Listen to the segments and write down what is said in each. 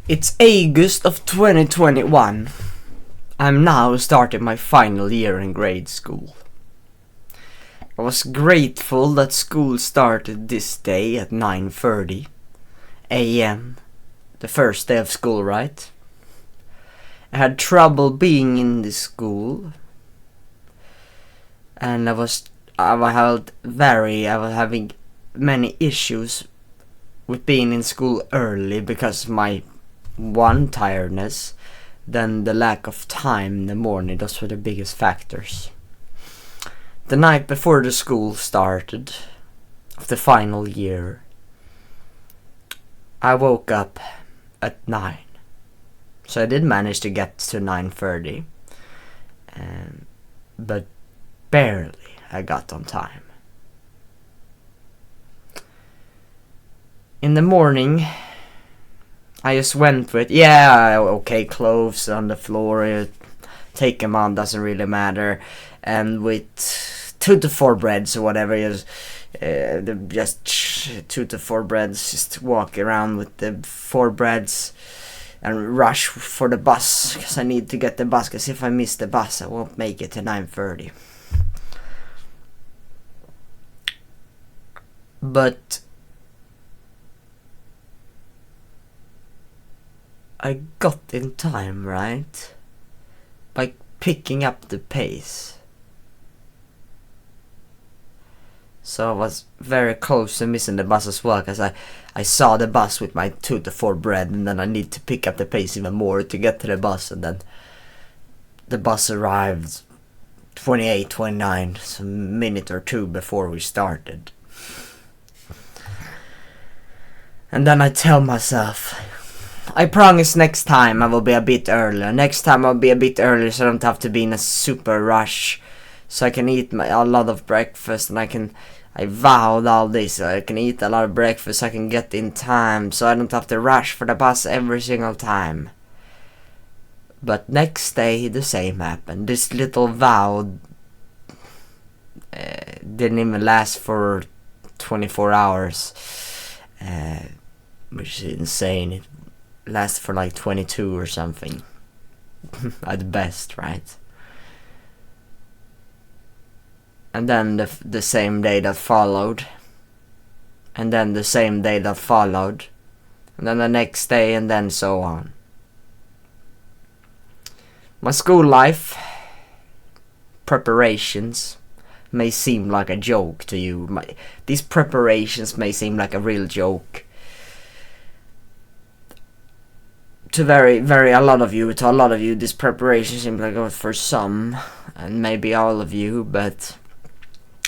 It's August of 2021. I'm now starting my final year in grade school. I was grateful that school started this day at 9:30 a.m. The first day of school, right? I had trouble being in this school, and I was having many issues with being in school early because of my tiredness, then the lack of time in the morning. Those were the biggest factors. The night before the school started of the final year, I woke up at 9. So I did manage to get to 9:30, but barely I got on time. In the morning, I just went with, clothes on the floor, take them on, doesn't really matter, and with 2 to 4 breads or whatever, just 2 to 4 breads, just walk around with the 4 breads and rush for the bus, because I need to get the bus, because if I miss the bus I won't make it to 9:30. But I got in time, right? By picking up the pace. So I was very close to missing the bus as well, because I saw the bus with my 2 to 4 bread, and then I need to pick up the pace even more to get to the bus, and then the bus arrived 28:29, so a minute or two before we started. And then I tell myself, I promise next time I will be a bit earlier. Next time I'll be a bit earlier so I don't have to be in a super rush. So I can eat a lot of breakfast, and I vowed all this. I can eat a lot of breakfast so I can get in time, so I don't have to rush for the bus every single time. But next day the same happened. This little vow didn't even last for 24 hours. Which is insane. It lasted for like 22 or something. At best, right? And then the same day that followed. And then the same day that followed. And then the next day, and then so on. My school life preparations may seem like a joke to you. These preparations may seem like a real joke. To a lot of you, this preparation seems like it for some, and maybe all of you, but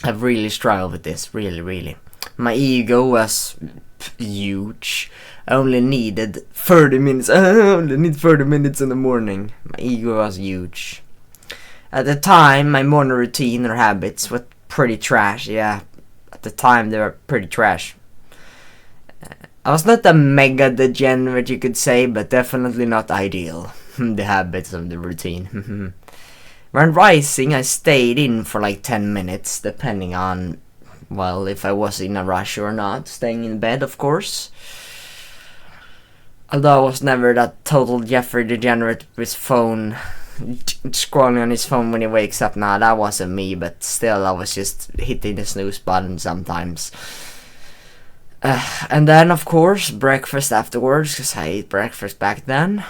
I've really struggled with this, really. My ego was huge. I only needed 30 minutes. I only need 30 minutes in the morning. My ego was huge. At the time, my morning routine or habits were pretty trash. Yeah, at the time they were pretty trash. I was not a mega degenerate, you could say, but definitely not ideal. The habits of the routine. When rising, I stayed in for like 10 minutes, depending on, if I was in a rush or not. Staying in bed, of course. Although I was never that total Jeffrey degenerate with his phone, scrolling on his phone when he wakes up. Nah, that wasn't me, but still, I was just hitting the snooze button sometimes. And then, of course, breakfast afterwards, because I ate breakfast back then.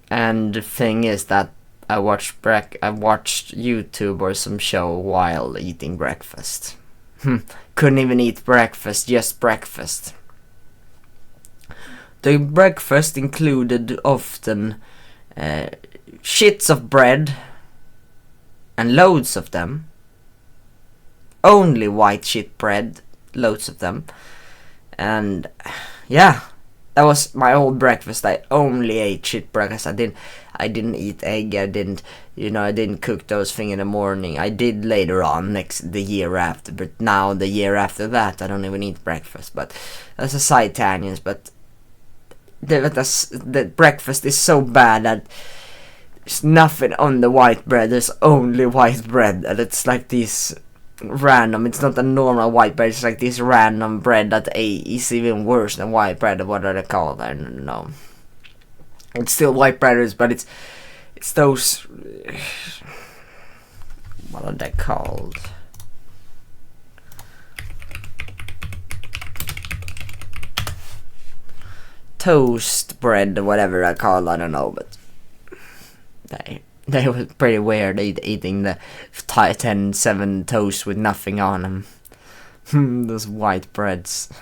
And the thing is that I watched YouTube or some show while eating breakfast. Couldn't even eat breakfast, just breakfast. The breakfast included often shits of bread, and loads of them. Only white shit bread, loads of them. And yeah, that was my whole breakfast. I only ate shit breakfast. I didn't eat egg. I didn't cook those things in the morning. I did later on, the year after. But now, the year after that, I don't even eat breakfast. But that's a side tangent. But the breakfast is so bad that there's nothing on the white bread. There's only white bread, and it's like these random. It's not a normal white bread. It's like this random bread that is even worse than white bread. What are they called? I don't know. It's still white bread, but it's those. What are they called? Toast bread, whatever I call. I don't know, but they were pretty weird eating the 7 toast with nothing on them. Those white breads.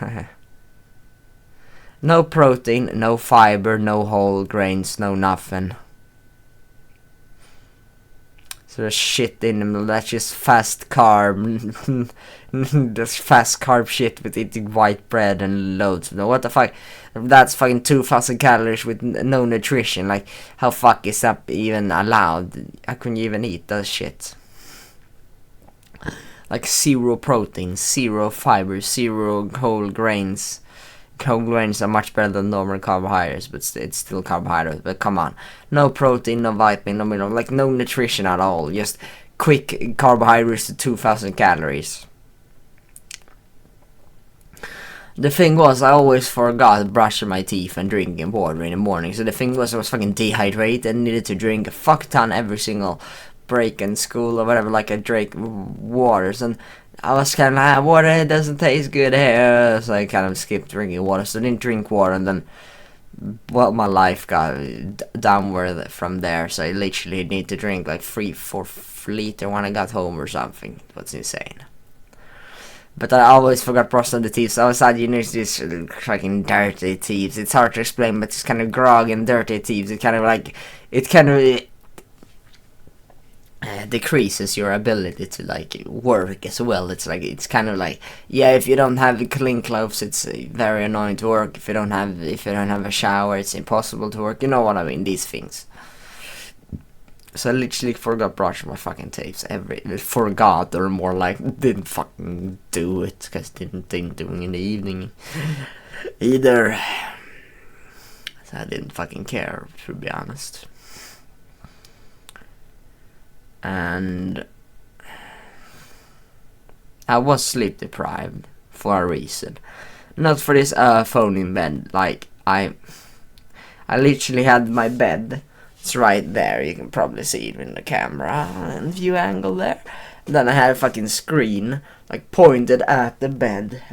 No protein, no fiber, no whole grains, no nothing. So there's shit in them. That's just fast carb. That's fast carb shit with eating white bread and loads. What the fuck? That's fucking 2,000 calories with no nutrition. Like, how fuck is that even allowed? How can you even eat that shit? Like 0 protein, 0 fiber, 0 whole grains. Whole grains are much better than normal carbohydrates, but it's still carbohydrates. But come on, no protein, no vitamin, no mineral, like no nutrition at all. Just quick carbohydrates to 2,000 calories. The thing was, I always forgot brushing my teeth and drinking water in the morning. So the thing was, I was fucking dehydrated and needed to drink a fuck ton every single break in school or whatever. Like I drank waters, and I was kind of like, water doesn't taste good here. So I kind of skipped drinking water. So I didn't drink water, and then, well, my life got downward from there. So I literally need to drink like 3-4 liters when I got home or something. That's insane. But I always forgot brushing the teeth, so I was sad, you know, it's just fucking dirty teeth. It's hard to explain, but it's kind of grog and dirty teeth. It kind of like, it kind of decreases your ability to like work as well. It's like, it's kind of like, yeah, if you don't have clean clothes, it's very annoying to work. If you don't have a shower, it's impossible to work. You know what I mean? These things. So I literally forgot brushing my fucking teeth. Forgot, or more like didn't fucking do it, because didn't think doing in the evening either. So I didn't fucking care, to be honest. And I was sleep deprived for a reason. Not for this phone in bed. Like I literally had my bed. It's right there, you can probably see it in the camera and view angle there. Then I had a fucking screen, like pointed at the bed,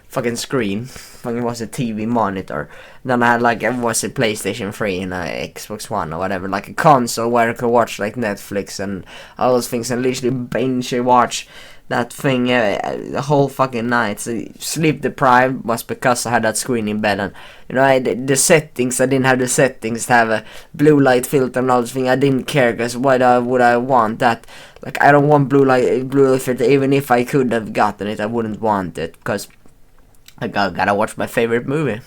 Fucking screen, fucking was a TV monitor. Then I had like, it was a PlayStation 3 and a Xbox One or whatever, like a console where I could watch like Netflix and all those things, and literally binge watch that thing the whole fucking night. So sleep deprived was because I had that screen in bed, and you know, the settings, I didn't have the settings to have a blue light filter and all this thing. I didn't care, because why would I want that? Like, I don't want blue light filter. Even if I could have gotten it, I wouldn't want it, because I gotta watch my favorite movie.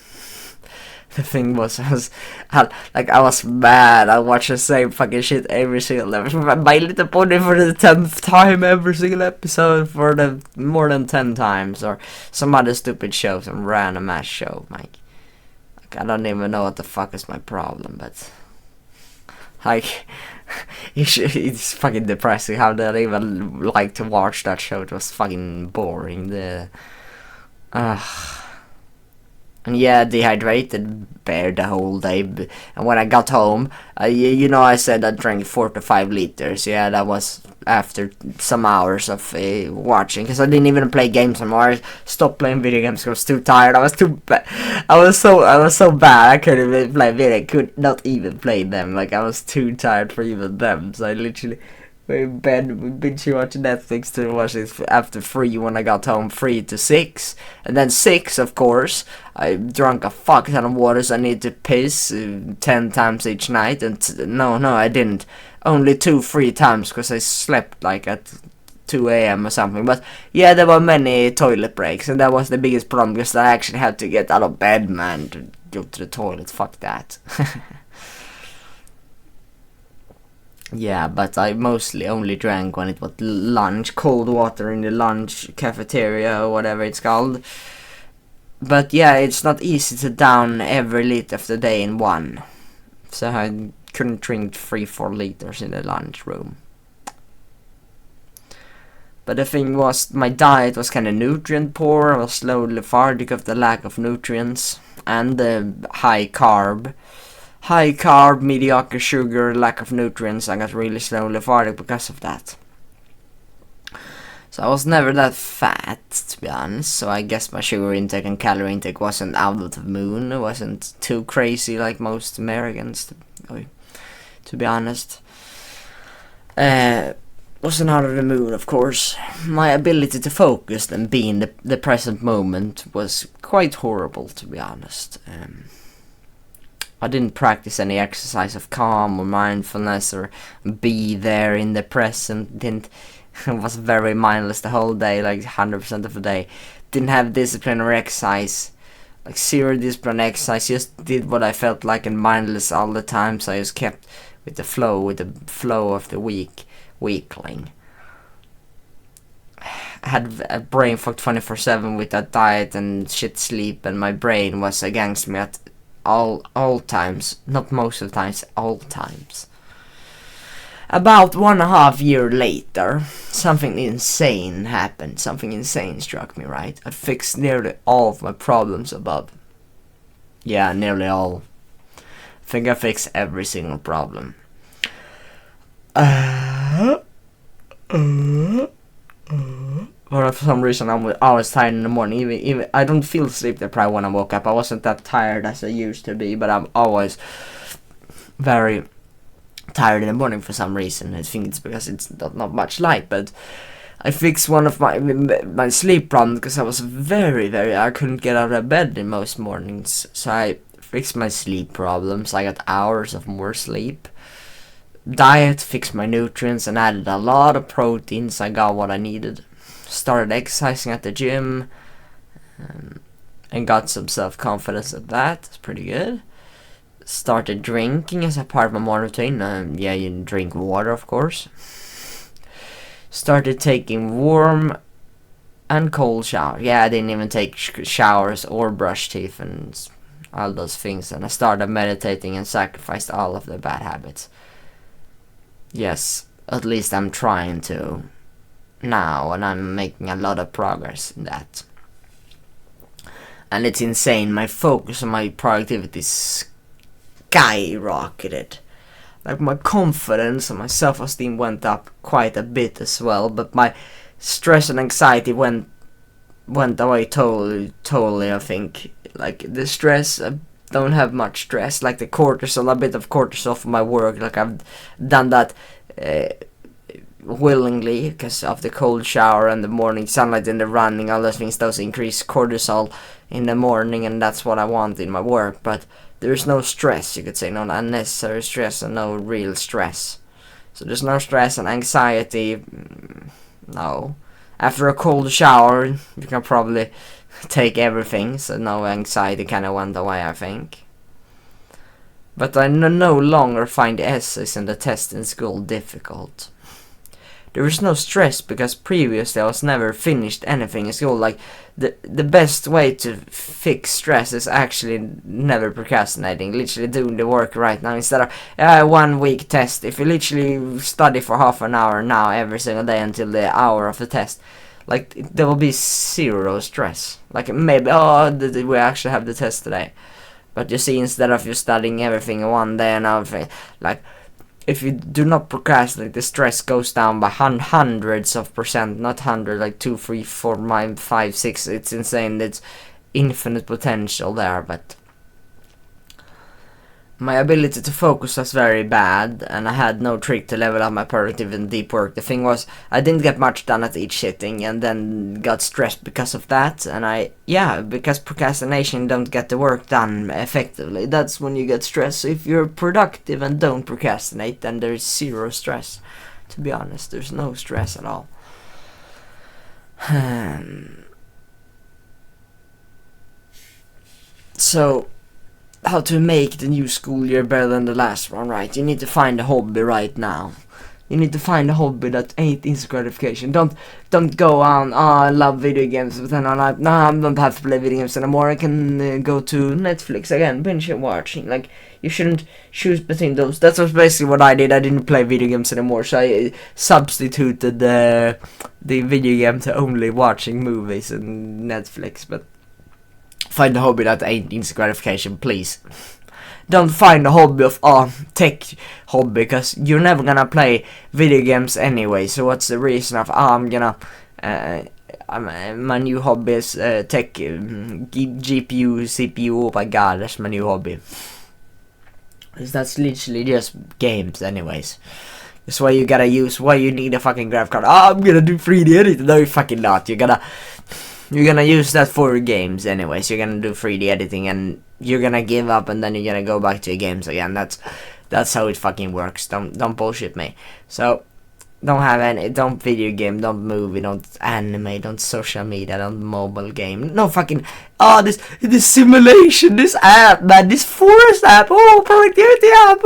The thing was, I was mad. I watched the same fucking shit every single episode. My Little Pony for the 10th time, every single episode for the more than 10 times, or some other stupid show, some random ass show, Mike. Like, I don't even know what the fuck is my problem, but like, it's fucking depressing how they even like to watch that show. It was fucking boring. And yeah, dehydrated bear the whole day. And when I got home, you know, I said I drank 4 to 5 liters. Yeah, that was after some hours of watching, because I didn't even play games anymore. I stopped playing video games because I was too tired. I was too bad. I was so bad. I couldn't even play video. I could not even play them. Like, I was too tired for even them. So I literally in bed, we binge watch Netflix to watch it after 3 when I got home, 3 to 6. And then 6, of course, I drank a fuck ton of water, so I need to piss 10 times each night. And no, I didn't. Only 2-3 times, because I slept like at 2 a.m. or something. But yeah, there were many toilet breaks, and that was the biggest problem, because I actually had to get out of bed, man, to go to the toilet. Fuck that. Yeah, but I mostly only drank when it was lunch, cold water in the lunch cafeteria or whatever it's called. But yeah, it's not easy to down every liter of the day in one. So I couldn't drink 3-4 liters in the lunch room. But the thing was, my diet was kind of nutrient poor. I was slowly lethargic of the lack of nutrients and the high carb, mediocre sugar, lack of nutrients. I got really slowly lethargic because of that. So I was never that fat, to be honest. So I guess my sugar intake and calorie intake wasn't out of the moon. It wasn't too crazy like most Americans, to be honest. Wasn't out of the moon, of course. My ability to focus and be in the present moment was quite horrible, to be honest. I didn't practice any exercise of calm or mindfulness or be there in the present. Was very mindless the whole day, like 100% of the day. Didn't have discipline or exercise, like zero discipline exercise. Just did what I felt like and mindless all the time. So I just kept with the flow of the weakling. I had a brain fog 24/7 with that diet and shit sleep, and my brain was against me at all times. Not most of the times, all times. About 1.5 years later, something insane happened. Something insane struck me, right? I fixed nearly all of my problems above. Yeah, nearly all. I think I fixed every single problem. But for some reason, I was tired in the morning. Even I don't feel sleep deprived when I woke up. I wasn't that tired as I used to be, but I'm always very tired in the morning for some reason. I think it's because it's not much light, but I fixed one of my sleep problems because I was I couldn't get out of bed in most mornings. So I fixed my sleep problems. I got hours of more sleep. Diet, fixed my nutrients and added a lot of proteins. I got what I needed. Started exercising at the gym and got some self-confidence at that. It's pretty good. Started drinking as a part of my morning routine. Yeah, you drink water, of course. Started taking warm and cold showers. Yeah, I didn't even take showers or brush teeth and all those things. And I started meditating and sacrificed all of the bad habits. Yes, at least I'm trying to now, and I'm making a lot of progress in that. And it's insane. My focus and my productivity skyrocketed. Like my confidence and my self-esteem went up quite a bit as well, but my stress and anxiety went away totally. I think like the stress, I don't have much stress. Like the cortisol, a bit of cortisol for my work. Like I've done that willingly because of the cold shower and the morning sunlight and the running. All those things, those increase cortisol in the morning, and that's what I want in my work. But there's no stress, you could say, no unnecessary stress and no real stress. So there's no stress and anxiety. No. After a cold shower, you can probably take everything, so no anxiety kind of went away, I think. But I no longer find the essays and the test in school difficult. There was no stress because previously I was never finished anything in school. Like the best way to fix stress is actually never procrastinating, literally doing the work right now instead of 1 week test. If you literally study for half an hour now every single day until the hour of the test, like there will be zero stress. Like maybe we actually have the test today, but you see, instead of you studying everything in one day and everything, like if you do not procrastinate, the stress goes down by hundreds of percent, not 100, like 2, 3, 4, 5, 6. It's insane. It's infinite potential there, but my ability to focus was very bad, and I had no trick to level up my productivity and deep work. The thing was, I didn't get much done at each sitting, and then got stressed because of that. And because procrastination don't get the work done effectively. That's when you get stressed. So if you're productive and don't procrastinate, then there's zero stress. To be honest, there's no stress at all. So, how to make the new school year better than the last one, right? You need to find a hobby right now. You need to find a hobby that ain't instant gratification. Don't go on, I love video games, but then I'm like, nah, I don't have to play video games anymore. I can go to Netflix again, binge and watching. Like, you shouldn't choose between those. That's basically what I did. I didn't play video games anymore, so I substituted the video game to only watching movies and Netflix. But find a hobby that ain't instant gratification, please. Don't find a hobby of tech hobby, because you're never gonna play video games anyway. So what's the reason of I'm gonna my new hobby is tech, GPU, CPU. Oh my god, that's my new hobby. Because that's literally just games anyways. That's why you gotta use, why you need a fucking graphic card. I'm gonna do 3D editing. No, you're fucking not. You're gonna use that for games anyways. You're gonna do 3D editing and you're gonna give up, and then you're gonna go back to your games again. That's how it fucking works. Don't bullshit me. So don't video game, don't movie, don't anime, don't social media, don't mobile game. No fucking this simulation, this app, man, this forest app, productivity app,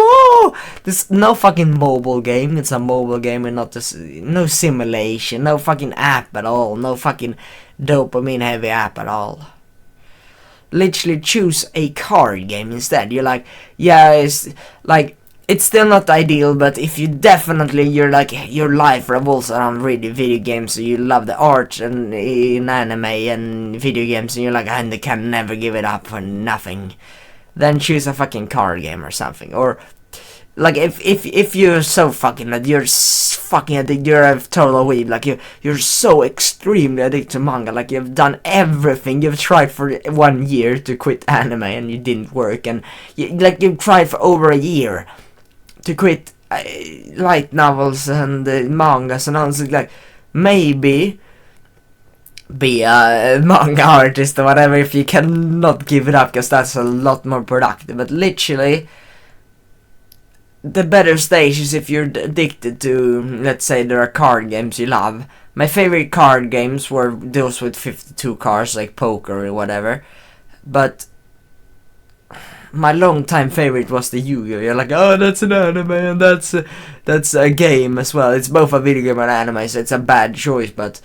this no fucking mobile game. It's a mobile game and not this, no simulation, no fucking app at all, no fucking dopamine heavy app at all. Literally choose a card game instead. You're like, yeah, it's like, it's still not ideal, but if you definitely, your life revolves around really video games, so you love the art and in anime and video games, and you're like, I can never give it up for nothing, then choose a fucking card game or something. Or like if you're so fucking that you're fucking addicted, you're a total weeb, like you're so extremely addicted to manga, like you've done everything, you've tried for 1 year to quit anime and you didn't work, and you've tried for over a year to quit light novels and mangas and all. So like, maybe be a manga artist or whatever if you cannot give it up, because that's a lot more productive. But literally the better stage is if you're addicted to, let's say there are card games you love. My favorite card games were those with 52 cards, like poker or whatever, but my long time favorite was the Yu-Gi-Oh! You're like, oh, that's an anime and that's a game as well. It's both a video game and anime, so it's a bad choice. But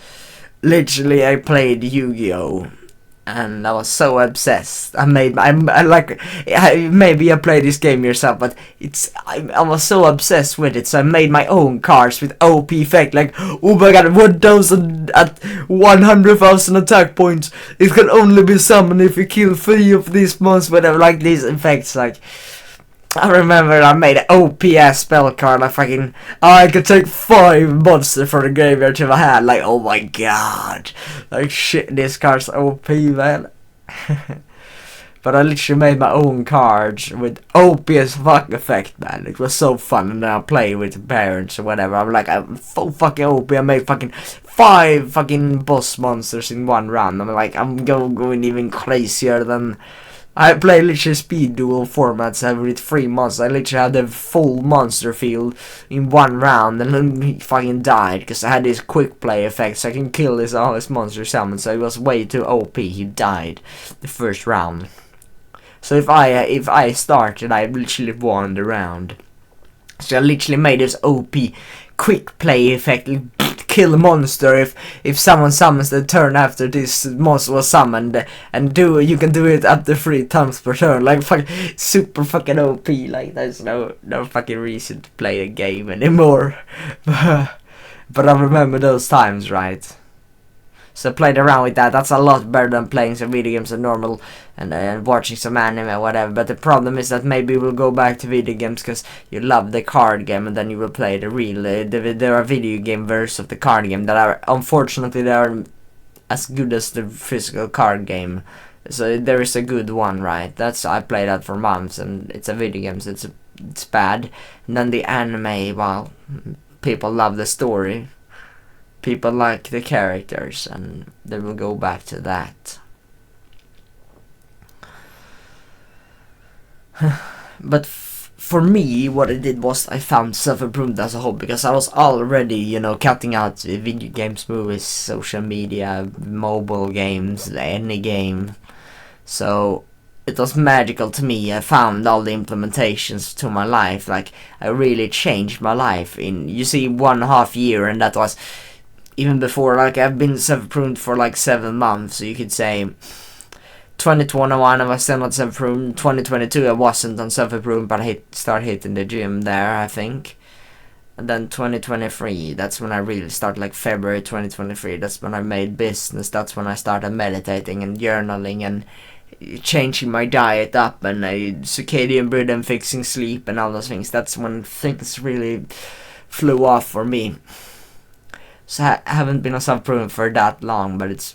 literally, I played Yu-Gi-Oh! And I was so obsessed. Maybe you play this game yourself, but I was so obsessed with it, so I made my own cards with OP effect, like, oh my god, 1000 at 100,000 attack points. It can only be summoned if you kill 3 of these monsters, whatever, like these effects. Like, I remember I made an OP-ass spell card. I could take 5 monsters from the graveyard to my hand. Like, oh my god. Like, shit, this card's OP, man. But I literally made my own cards with OP as fuck effect, man. It was so fun. And then I played with parents or whatever. I'm like, I'm so fucking OP. I made fucking 5 fucking boss monsters in 1 round. I'm like, I'm going even crazier than... I play literally speed duel formats every 3 months. I literally had the full monster field in 1 round, and then he fucking died because I had this quick play effect, so I can kill all his monster summons. So it was way too OP. He died the first round. So if I started, I literally won the round. So I literally made this OP quick play effect. Kill a monster if someone summons the turn after this monster was summoned, and you can do it up to 3 times per turn. Like, super fucking OP. Like, there's no fucking reason to play a game anymore. But I remember those times, right? So I played around with that. That's a lot better than playing some video games and normal and watching some anime or whatever. But the problem is that maybe we'll go back to video games because you love the card game, and then you will play the real. There are video game versions of the card game that are, unfortunately, they are as good as the physical card game. So there is a good one, right? I played that for months, and it's a video game, so it's bad. And then the anime, well, people love the story. People like the characters, and they will go back to that. But for me, what I did was I found self-improvement as a hobby, because I was already, cutting out video games, movies, social media, mobile games, any game. So it was magical to me. I found all the implementations to my life. Like, I really changed my life in, you see, 1.5 years, and that was even before. Like, I've been self-improved for like 7 months, so you could say 2021 I was still not self-improved. 2022 I wasn't on self-improvement, but I started hitting the gym there, I think. And then 2023, that's when I really started, like February 2023, that's when I made business, that's when I started meditating and journaling and changing my diet up and circadian rhythm, fixing sleep and all those things. That's when things really flew off for me. So I haven't been on self-improvement for that long, but it's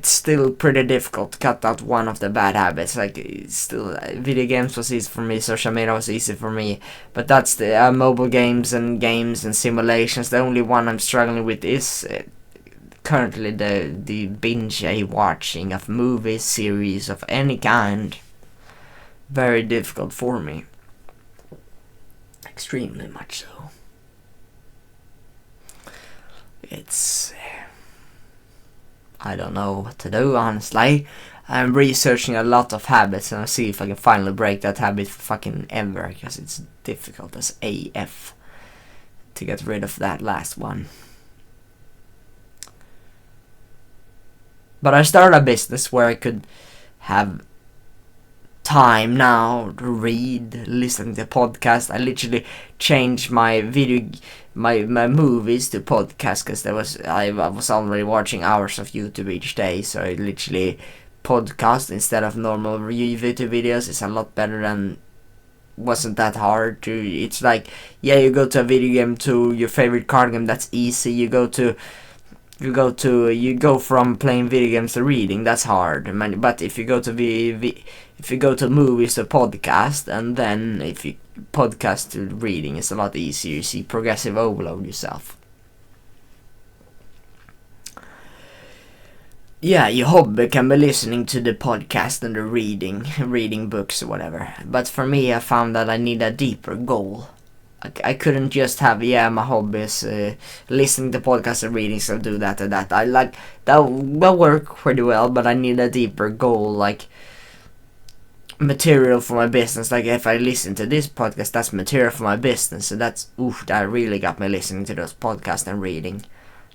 still pretty difficult to cut out one of the bad habits. Like, it's still, video games was easy for me, social media was easy for me, but that's the mobile games and simulations. The only one I'm struggling with is currently the binge watching of movies, series of any kind. Very difficult for me. Extremely much so. It's, I don't know what to do, honestly. I'm researching a lot of habits and I'll see if I can finally break that habit for fucking ever, because it's difficult as AF to get rid of that last one. But I started a business where I could have time now to read, listen to podcasts. I literally changed my movies to podcasts, because I was already watching hours of YouTube each day, so I literally podcast instead of normal YouTube videos. It's a lot better and wasn't that hard to. It's like, yeah, you go to a video game to your favorite card game, that's easy. You go from playing video games to reading, that's hard. But if you go to movies to podcast, and then if you podcast to reading, it's a lot easier. You see progressive overload yourself. Yeah, your hobby can be listening to the podcast and the reading books or whatever. But for me, I found that I need a deeper goal. I couldn't just have, my hobby is listening to podcasts and reading, so do that and that. I like that will work pretty well, but I need a deeper goal, like material for my business. Like, if I listen to this podcast, that's material for my business. So that really got me listening to those podcasts and reading.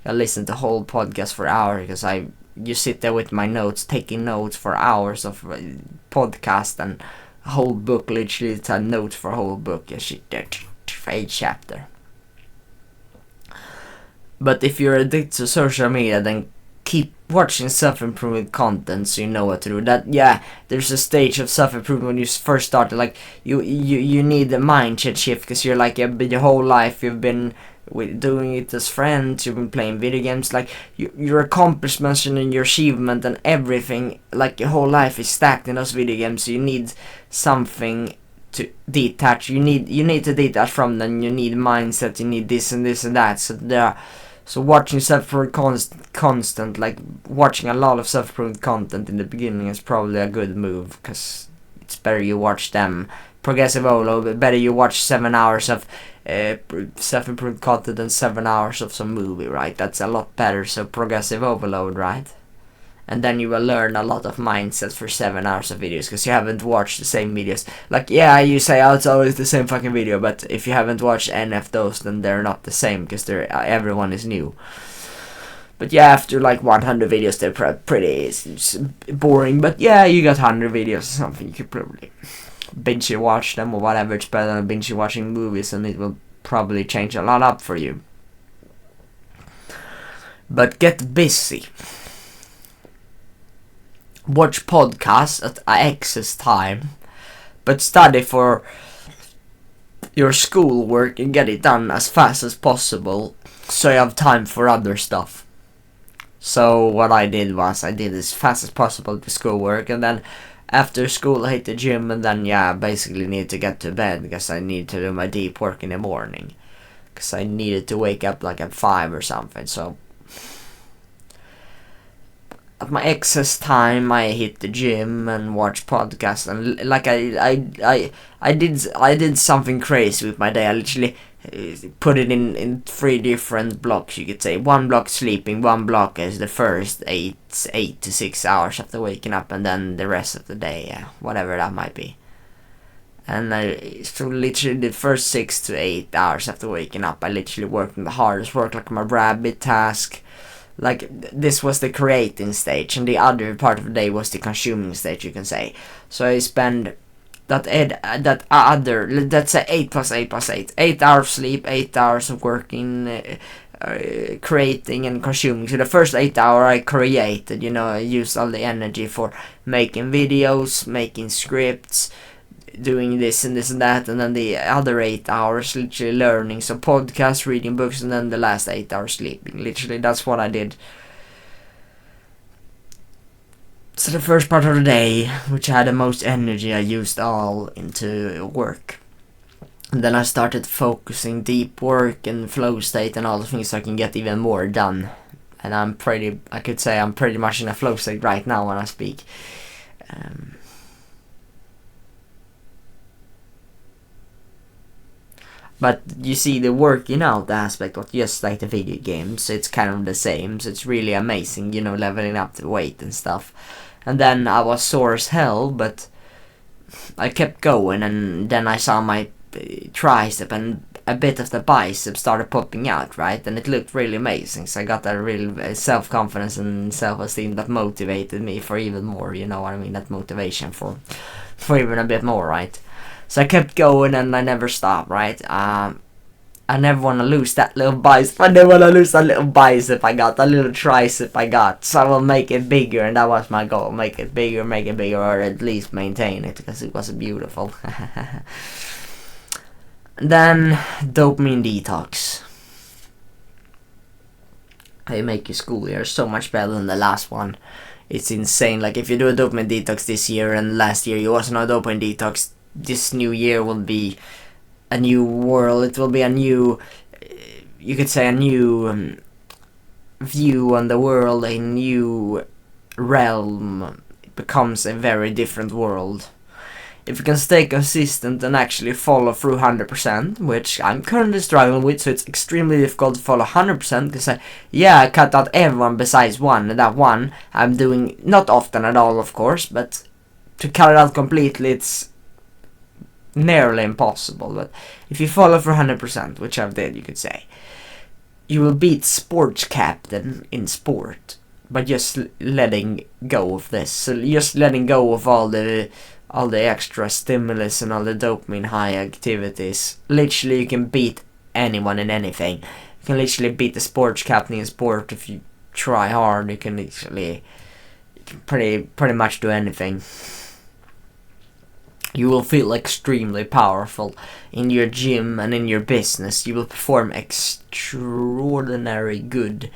I listen to whole podcast for hours, because you sit there with my notes, taking notes for hours of podcast, and a whole book, literally it's a note for a whole book. You sit there for each chapter. But if you're addicted to social media, then keep watching self-improvement content, so you know what to do. There's a stage of self-improvement when you first start. Like, you need the mindset shift, because you're like, your whole life you've been doing it as friends, you've been playing video games, like your accomplishments and your achievement and everything, like your whole life is stacked in those video games. So you need something to detach. You need to detach from them. You need mindset. You need this and this and that. So watching self-improvement constant, like watching a lot of self-improvement content in the beginning is probably a good move, because it's better you watch them. Progressive overload, better you watch 7 hours of self-improvement content than 7 hours of some movie, right? That's a lot better. So progressive overload, right? And then you will learn a lot of mindsets for 7 hours of videos, because you haven't watched the same videos. Like, you say, it's always the same fucking video, but if you haven't watched any of those, then they're not the same, because everyone is new. But after like 100 videos, they're pretty boring. But you got 100 videos or something, you could probably binge watch them or whatever. It's better than binge watching movies, and it will probably change a lot up for you. But get busy. Watch podcasts at excess time, but study for your schoolwork and get it done as fast as possible, so you have time for other stuff. So what I did was, I did as fast as possible the schoolwork, and then after school I hit the gym, and then basically need to get to bed, because I need to do my deep work in the morning, because I needed to wake up like at 5 or something. So at my excess time, I hit the gym and watch podcasts, and like I did something crazy with my day. I literally put it in 3 different blocks, you could say. 1 block sleeping, 1 block is the first 8 to 6 hours after waking up, and then the rest of the day, whatever that might be. And so literally the first 6 to 8 hours after waking up, I literally worked in the hardest work, like my rabbit task. Like, this was the creating stage, and the other part of the day was the consuming stage, you can say. So I spend let's say 8 plus 8 plus 8. 8 hours sleep, 8 hours of working, creating and consuming. So the first 8 hours I created, I used all the energy for making videos, making scripts, doing this and that, and then the other 8 hours literally learning, so podcasts, reading books, and then the last 8 hours sleeping. Literally, that's what I did. So the first part of the day, which I had the most energy, I used all into work. And then I started focusing deep work and flow state and all the things so I can get even more done. And I could say I'm pretty much in a flow state right now when I speak. But you see, the working out aspect was just like the video games. It's kind of the same. So it's really amazing, leveling up the weight and stuff. And then I was sore as hell, but I kept going. And then I saw my tricep and a bit of the bicep started popping out, right? And it looked really amazing. So I got that real self-confidence and self-esteem that motivated me for even more. You know what I mean? That motivation for even a bit more, right? So I kept going and I never stopped, right? I never want to lose that little bicep. I never want to lose that little bicep I got, that little tricep I got. So I will make it bigger, and that was my goal. Make it bigger, or at least maintain it, because it was beautiful. Then, dopamine detox. They make your school year so much better than the last one. It's insane. Like, if you do a dopamine detox this year and last year you wasn't on a dopamine detox, this new year will be a new world. It will be a new, you could say, a new view on the world, a new realm. It becomes a very different world. If you can stay consistent and actually follow through 100%, which I'm currently struggling with, so it's extremely difficult to follow 100%, because I cut out everyone besides one, and that one I'm doing not often at all, of course, but to cut it out completely, it's nearly impossible. But if you follow for 100%, which I've did, you could say, you will beat sports captain in sport by just letting go of this. So just letting go of all the extra stimulus and all the dopamine high activities. Literally, you can beat anyone in anything. You can literally beat the sports captain in sport if you try hard. You can pretty much do anything. You will feel extremely powerful in your gym and in your business. You will perform extraordinary good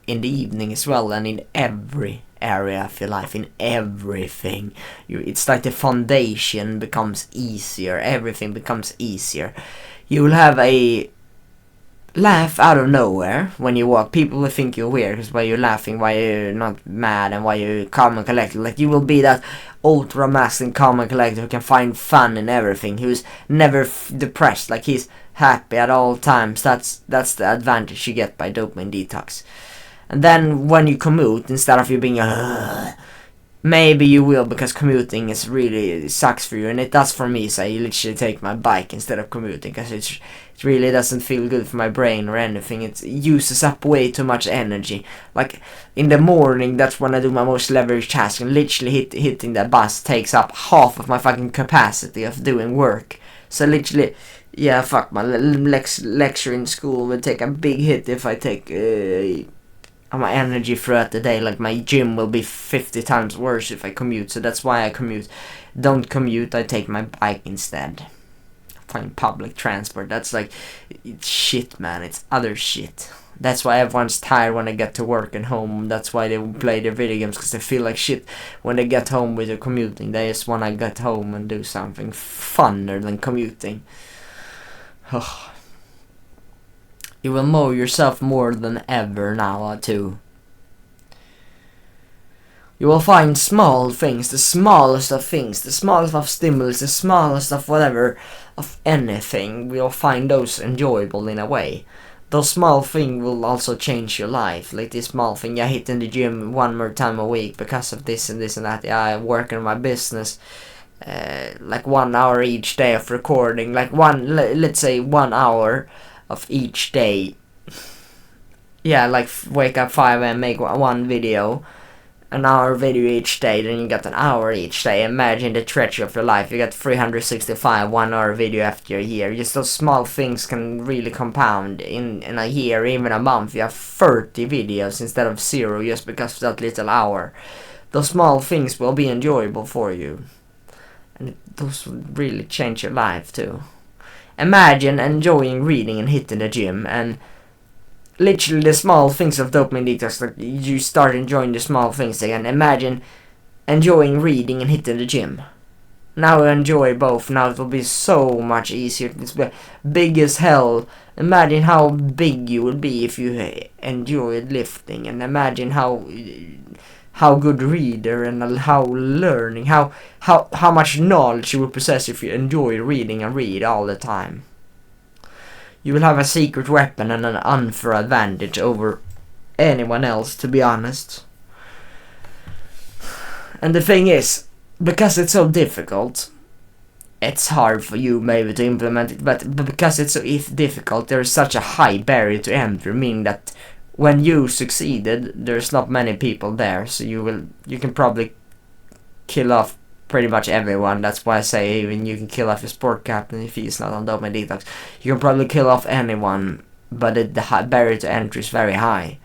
in the evening as well, and in every area of your life, in everything. It's like the foundation becomes easier. Everything becomes easier. You will have a laugh out of nowhere when you walk. People will think you're weird because why you're laughing, why you're not mad, and why you're calm and collected. Like, you will be that ultra masculine, calm and collected who can find fun in everything, who's never depressed. Like, he's happy at all times. That's the advantage you get by dopamine detox. And then when you commute, instead of you being maybe you will, because commuting is really sucks for you, and it does for me. So I literally take my bike instead of commuting, because it really doesn't feel good for my brain or anything. It uses up way too much energy. Like, in the morning, that's when I do my most leverage task, and literally hitting the bus takes up half of my fucking capacity of doing work. So literally, fuck, my lecture in school would take a big hit if I take my energy throughout the day. Like, my gym will be 50 times worse if I commute. So that's why I commute. Don't commute, I take my bike instead. Find public transport, that's like, it's shit, man. It's other shit. That's why everyone's tired when they get to work and home. That's why they play their video games, because they feel like shit when they get home with their commuting. They just want to get home and do something funner than commuting. You will know yourself more than ever now, too. You will find small things, the smallest of things, the smallest of stimulus, the smallest of whatever, of anything. You'll find those enjoyable in a way. Those small things will also change your life. Like this small thing, I hit in the gym one more time a week because of this and this and that. I work in my business, like 1 hour each day of recording. Like let's say 1 hour of each day. Yeah, like wake up 5 and make one video. An hour video each day, then you got an hour each day. Imagine the treasure of your life. You got 365 1 hour video after a year. Just those small things can really compound in a year, even a month. You have 30 videos instead of 0 just because of that little hour. Those small things will be enjoyable for you, and those will really change your life too. Imagine enjoying reading and hitting the gym, and literally the small things of dopamine detox, like you start enjoying the small things again. Imagine enjoying reading and hitting the gym. Now enjoy both. Now it will be so much easier. It's big as hell. Imagine how big you would be if you enjoyed lifting, and imagine how good reader and how learning, how much knowledge you would possess if you enjoy reading and read all the time. You will have a secret weapon and an unfair advantage over anyone else, to be honest. And the thing is, because it's so difficult, it's hard for you maybe to implement it, but because it's so difficult, there is such a high barrier to entry, meaning that when you succeeded, there's not many people there, so you can probably kill off pretty much everyone. That's why I say even you can kill off your sport captain if he's not on dopamine detox. You can probably kill off anyone, but the barrier to entry is very high.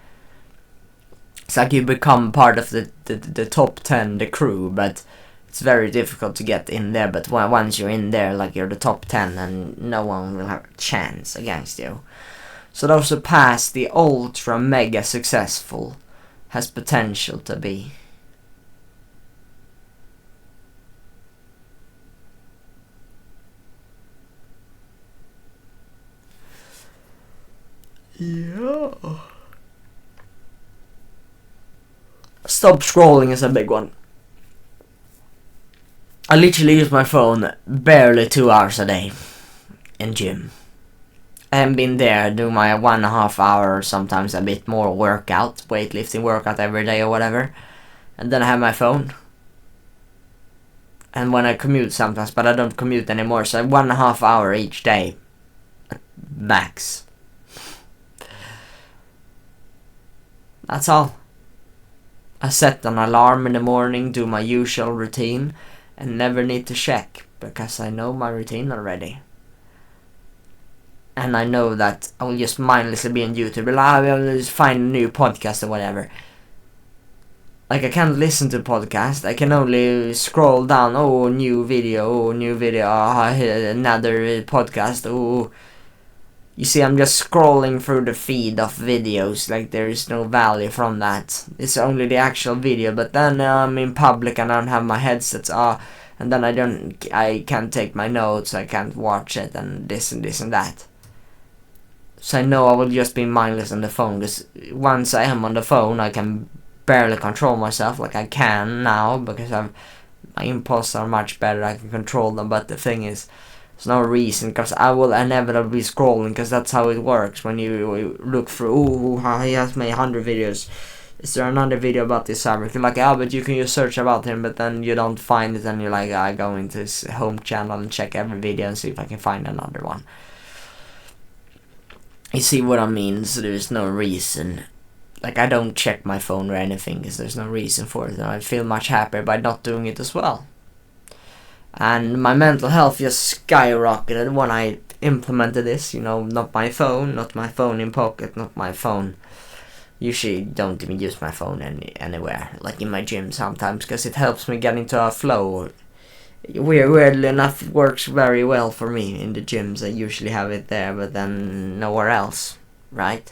It's like you become part of the top 10, the crew, but it's very difficult to get in there. But once you're in there, like you're the top 10, and no one will have a chance against you. So those who pass the ultra mega successful has potential to be. Yeah. Stop scrolling is a big one. I literally use my phone barely 2 hours a day in gym. I haven't been there, do my 1.5 hour or sometimes a bit more workout, weightlifting workout every day or whatever. And then I have my phone. And when I commute sometimes, but I don't commute anymore, so 1.5 hour each day. Max. That's all. I set an alarm in the morning, do my usual routine, and never need to check, because I know my routine already. And I know that I will just mindlessly be on YouTube, I will just find a new podcast or whatever. Like, I can't listen to podcast, I can only scroll down, new video, another podcast, You see, I'm just scrolling through the feed of videos, like there is no value from that. It's only the actual video, but then I'm in public and I don't have my headsets on, and then I can't take my notes, I can't watch it, and this and that. So I know I will just be mindless on the phone, because once I am on the phone, I can barely control myself, like I can now, because my impulses are much better, I can control them, but the thing is, there's no reason, because I will inevitably be scrolling, because that's how it works when you look through, he has made 100 videos, is there another video about this subject? You're like, but you can just search about him, but then you don't find it, and you're like, I go into his home channel and check every video and see if I can find another one. You see what I mean? So there's no reason. Like, I don't check my phone or anything, because there's no reason for it, and I feel much happier by not doing it as well. And my mental health just skyrocketed when I implemented this, not my phone in pocket, not my phone. Usually don't even use my phone anywhere, like in my gym sometimes, because it helps me get into a flow. Weirdly enough, it works very well for me in the gyms. I usually have it there, but then nowhere else, right?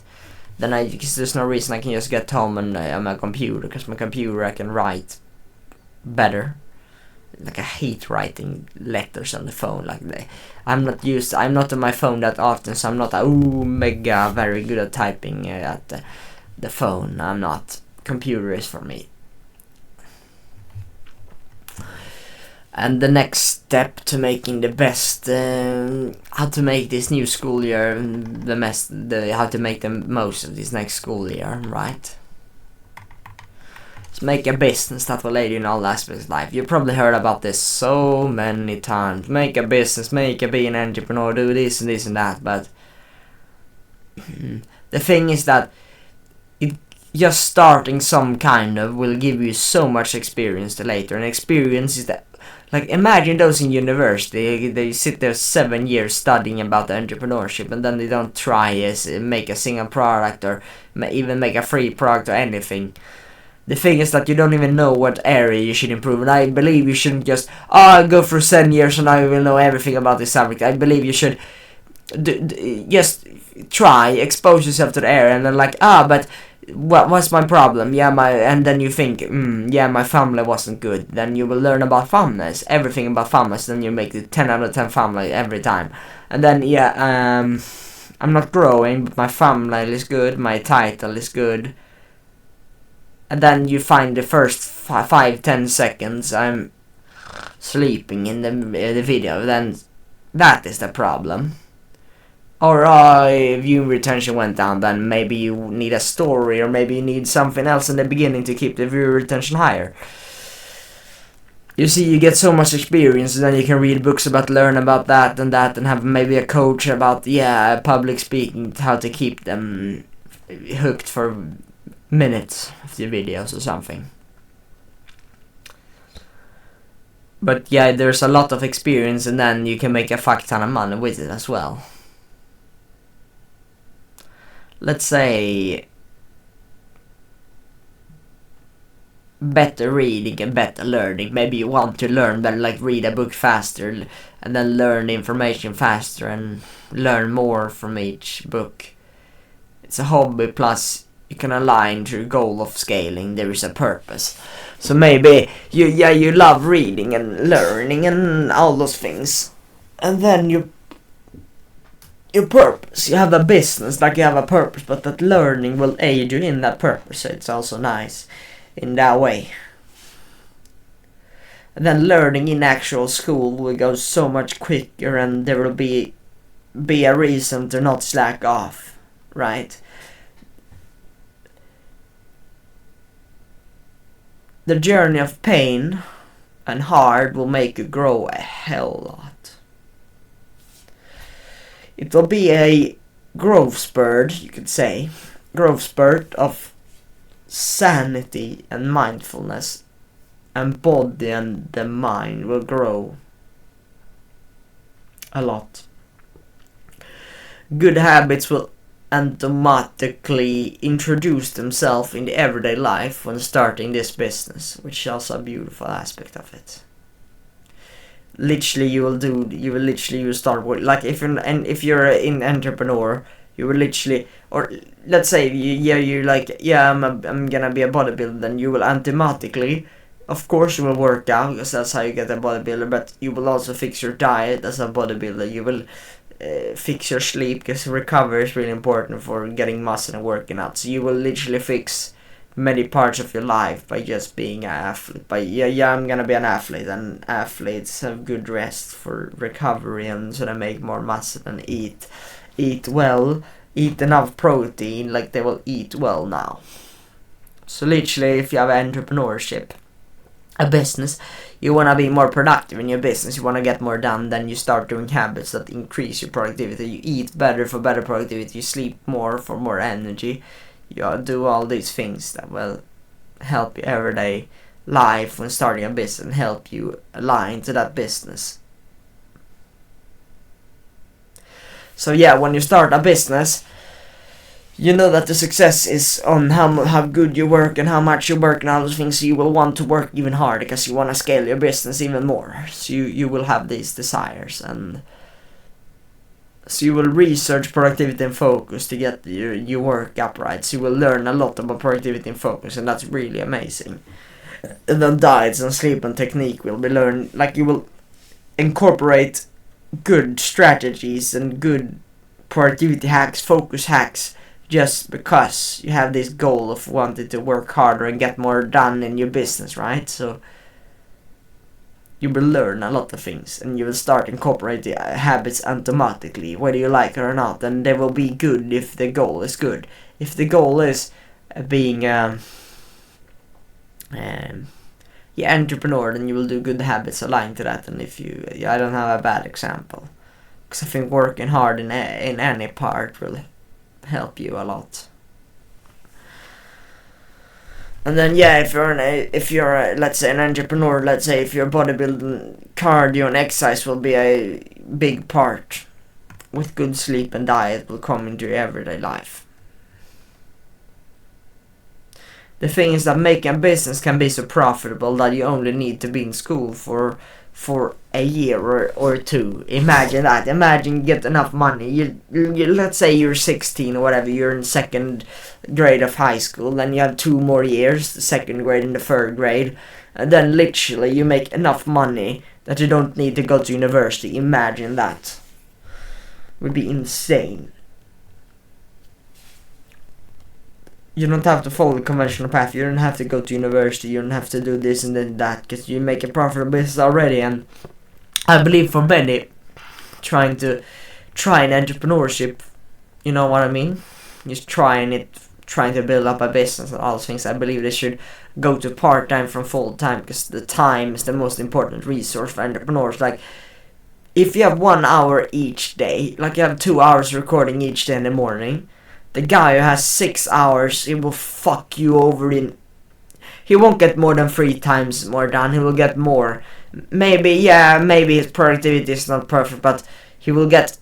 Then because there's no reason I can just get home and on my computer, because my computer I can write better. Like, I hate writing letters on the phone. Like, I'm not on my phone that often, so I'm not mega very good at typing at the phone. I'm not. Computer is for me. And the next step to making the best, how to make this new school year how to make the most of this next school year, right? So make a business that will aid you in all aspects of life. You've probably heard about this so many times. Make a business, be an entrepreneur, do this and this and that, but the thing is that just starting some kind of will give you so much experience later, and experience is that, like, imagine those in university, they sit there 7 years studying about entrepreneurship, and then they don't try make a single product or even make a free product or anything. The thing is that you don't even know what area you should improve, and I believe you shouldn't just, go for 7 years and I will know everything about this subject. I believe you should just try, expose yourself to the area, and then but what's my problem? And then you think, my family wasn't good. Then you will learn about families, everything about families. Then you make the 10 out of 10 family every time. And then I'm not growing, but my family is good. My title is good. And then you find the first 5-10 seconds I'm sleeping in the video. Then that is the problem. Or view retention went down, then maybe you need a story, or maybe you need something else in the beginning to keep the viewer retention higher. You see, you get so much experience, and then you can read books learn about that, and have maybe a coach about, public speaking, how to keep them hooked for minutes of the videos or something. But there's a lot of experience, and then you can make a fuck ton of money with it as well. Let's say better reading and better learning. Maybe you want to learn better, like read a book faster and then learn information faster and learn more from each book. It's a hobby, plus you can align to your goal of scaling. There is a purpose. So maybe you love reading and learning and all those things, and then your purpose, you have a business, like you have a purpose, but that learning will aid you in that purpose, so it's also nice in that way. And then learning in actual school will go so much quicker, and there will be a reason to not slack off, right? The journey of pain and hard will make you grow a hell lot. It will be a growth spurt, you could say. Growth spurt of sanity and mindfulness. And body and the mind will grow a lot. Good habits will automatically introduce themselves in the everyday life when starting this business, which is also a beautiful aspect of it. Literally, you will start with, like, if you're an entrepreneur, you will literally, or let's say you're like, I'm gonna be a bodybuilder, then you will automatically, of course you will work out, because that's how you get a bodybuilder, but you will also fix your diet as a bodybuilder. You will fix your sleep, because recovery is really important for getting muscle and working out. So you will literally fix many parts of your life by just being an athlete. I'm gonna be an athlete, and athletes have good rest for recovery, and so they make more muscle and eat well, eat enough protein, like they will eat well now. So literally, if you have entrepreneurship, a business, you want to be more productive in your business, you want to get more done, then you start doing habits that increase your productivity. You eat better for better productivity, you sleep more for more energy, you do all these things that will help your everyday life when starting a business and help you align to that business. So when you start a business, you know that the success is on how good you work and how much you work and all those things. So you will want to work even harder, because you want to scale your business even more. So you will have these desires, and so you will research productivity and focus to get your work upright. So you will learn a lot about productivity and focus, and that's really amazing. And then diets and sleep and technique will be learned. Like, you will incorporate good strategies and good productivity hacks, focus hacks, just because you have this goal of wanting to work harder and get more done in your business, right? So you will learn a lot of things, and you will start incorporating habits automatically, whether you like it or not, and they will be good if the goal is good. If the goal is being entrepreneur, then you will do good habits aligned to that. And if you, I don't have a bad example, because I think working hard in any part will help you a lot. And then if you're let's say an entrepreneur, let's say if you're bodybuilding, cardio and exercise will be a big part. With good sleep and diet will come into your everyday life. The thing is that making a business can be so profitable that you only need to be in school for a year or two. Imagine that. Imagine you get enough money. You let's say you're 16 or whatever. You're in second grade of high school. Then you have 2 more years, the second grade and the third grade. And then literally you make enough money that you don't need to go to university. Imagine that. It would be insane. You don't have to follow the conventional path. You don't have to go to university. You don't have to do this and then that, because you make a profitable business already. And I believe for many try an entrepreneurship, you know what I mean? Just trying to build up a business and all those things. I believe they should go to part-time from full-time, because the time is the most important resource for entrepreneurs. Like, if you have 1 hour each day, like you have 2 hours recording each day in the morning, the guy who has 6 hours, he will fuck you over he won't get more than 3 times more done. He will get more. Maybe his productivity is not perfect, but he won't get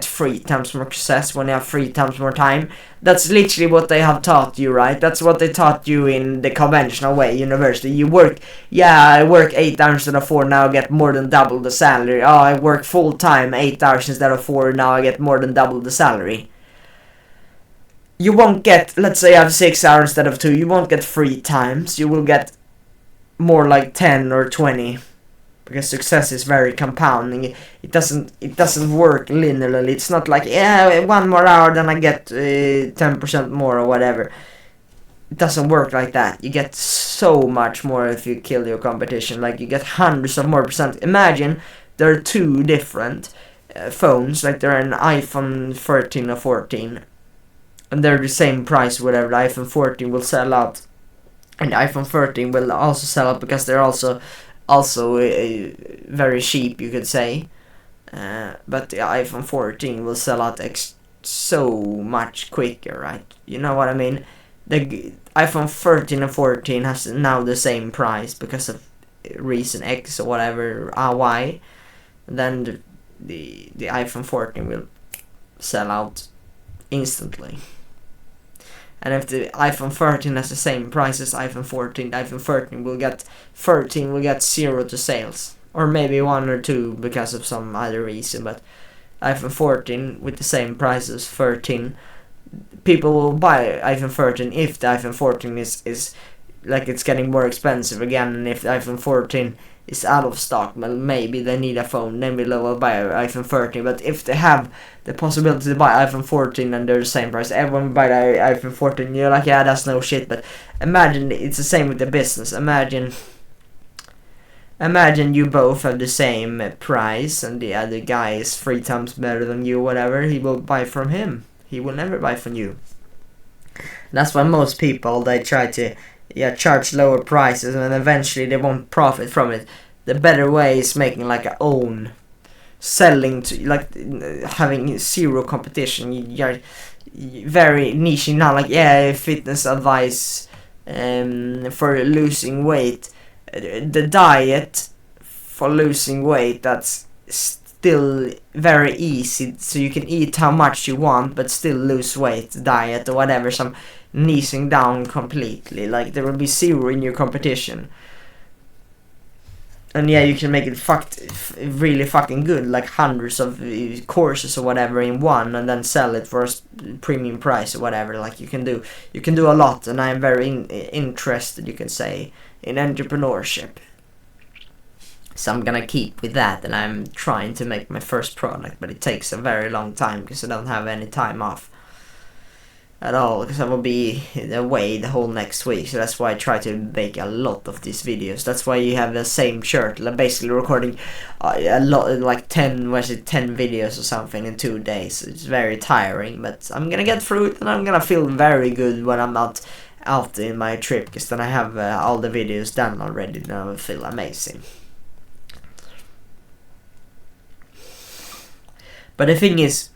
3 times more success when you have 3 times more time. That's literally what they have taught you, right? That's what they taught you in the conventional way, university. I work 8 hours instead of 4, now I get more than double the salary. Oh, I work full time, 8 hours instead of 4, now I get more than double the salary. You won't get, let's say you have 6 hours instead of 2, you won't get 3 times. You will get more like 10 or 20. Because success is very compounding. It doesn't work linearly. It's not like, 1 more hour then I get 10% more or whatever. It doesn't work like that. You get so much more if you kill your competition. Like, you get hundreds of more percent. Imagine there are 2 different phones. Like, there are an iPhone 13 or 14. And they're the same price, whatever. The iPhone 14 will sell out, and the iPhone 13 will also sell out, because they're also very cheap, you could say. But the iPhone 14 will sell out so much quicker, right? You know what I mean? The iPhone 13 and 14 has now the same price because of reason X or whatever, Y. And then the iPhone 14 will sell out instantly. And if the iPhone 13 has the same price as iPhone 14, the iPhone 13 will get 0 to sales. Or maybe 1 or 2 because of some other reason. But iPhone 14 with the same price as 13, people will buy iPhone 13 if the iPhone 14 is like it's getting more expensive again. And if the iPhone 14 is out of stock, well, maybe they need a phone, then we'll buy iPhone 13. But if they have the possibility to buy iPhone 14 and they're the same price, everyone will buy the iPhone 14. You're like, yeah, that's no shit. But imagine it's the same with the business. Imagine you both have the same price and the other guy is 3 times better than you, whatever. He will buy from him. He will never buy from you. That's why most people, they try to charge lower prices, and eventually they won't profit from it. The better way is making like a own, selling to, like, having 0 competition. You're very niching now, like fitness advice for losing weight. The diet for losing weight, that's still very easy, so you can eat how much you want but still lose weight. Diet or whatever, some niching down completely. Like, there will be 0 in your competition, and you can make it really fucking good, like hundreds of courses or whatever in one, and then sell it for a premium price or whatever. Like, you can do a lot, and I am very interested, you can say, in entrepreneurship. So I'm gonna keep with that, and I'm trying to make my first product, but it takes a very long time because I don't have any time off. at all, because I will be away the whole next week. So that's why I try to make a lot of these videos. That's why you have the same shirt, like basically recording a lot, like 10 videos or something in 2 days. It's very tiring, but I'm gonna get through it, and I'm gonna feel very good when I'm out in my trip, because then I have all the videos done already, and I will feel amazing. But the thing is,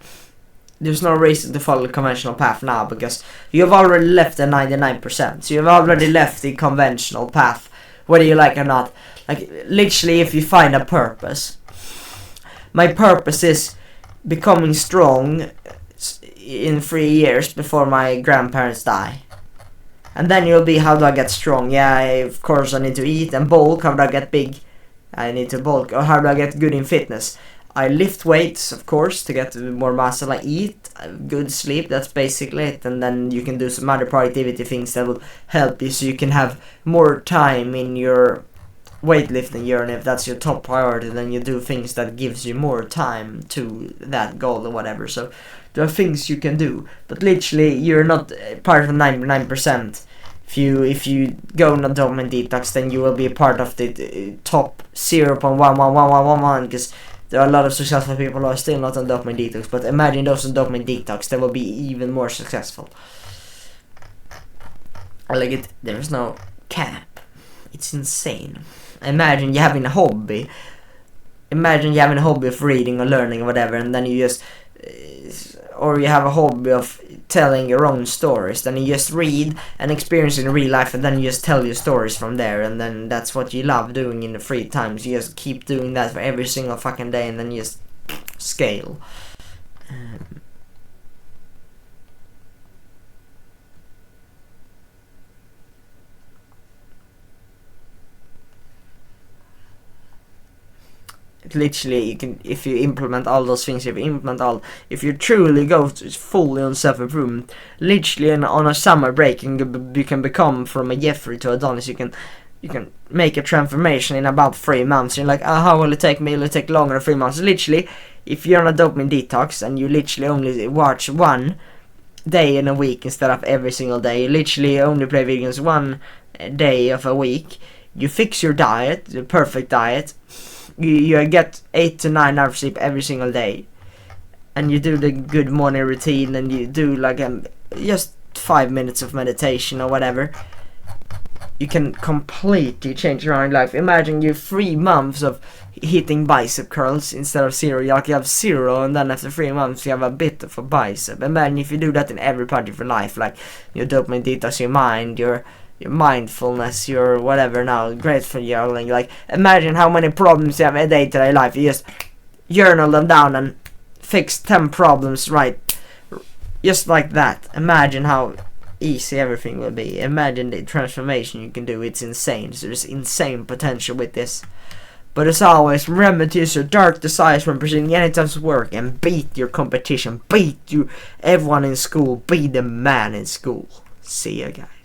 there's no reason to follow the conventional path now, because you have already left the 99%. So you have already left the conventional path, whether you like or not. Like, literally, if you find a purpose. My purpose is becoming strong in 3 years before my grandparents die. And then you'll be, how do I get strong? Yeah, of course I need to eat and bulk. How do I get big? I need to bulk. Or how do I get good in fitness? I lift weights, of course, to get more muscle. I eat, good sleep, that's basically it. And then you can do some other productivity things that will help you, so you can have more time in your weightlifting journey. If that's your top priority, then you do things that gives you more time to that goal or whatever. So there are things you can do, but literally you're not part of the 99%. If you go on a dopamine detox, then you will be a part of the top 0.11111, because there are a lot of successful people who are still not on dopamine detox. But imagine those on dopamine detox, they will be even more successful. I like it. There's no cap. It's insane. Imagine you having a hobby. Imagine you having a hobby of reading or learning or whatever, and then you just, or you have a hobby of telling your own stories. Then you just read and experience in real life, and then you just tell your stories from there. And then that's what you love doing in the free time. So you just keep doing that for every single fucking day, and then you just scale. Literally, you can, if you implement all those things, if you truly go fully on self-improvement, literally on a summer break, you can become from a Jeffrey to Adonis. You can make a transformation in about 3 months. You're like, how will it take me? It'll take longer than 3 months. Literally, if you're on a dopamine detox and you literally only watch 1 day in a week instead of every single day, you literally only play video games 1 day of a week, you fix your diet, the perfect diet. You get 8 to 9 hours sleep every single day, and you do the good morning routine, and you do like just 5 minutes of meditation or whatever. You can completely change your own life. Imagine you 3 months of hitting bicep curls instead of 0. You have 0, and then after 3 months you have a bit of a bicep. Imagine if you do that in every part of your life, like your dopamine detox, your mind, your mindfulness, your whatever, now grateful journaling. Like, imagine how many problems you have in a day-to-day life. You just journal them down and fix 10 problems right, just like that. Imagine how easy everything will be. Imagine the transformation you can do. It's insane. So there's insane potential with this. But as always, remember to use your dark desires when pursuing any types of work, and beat your competition, beat everyone in school, be the man in school. See ya, guys.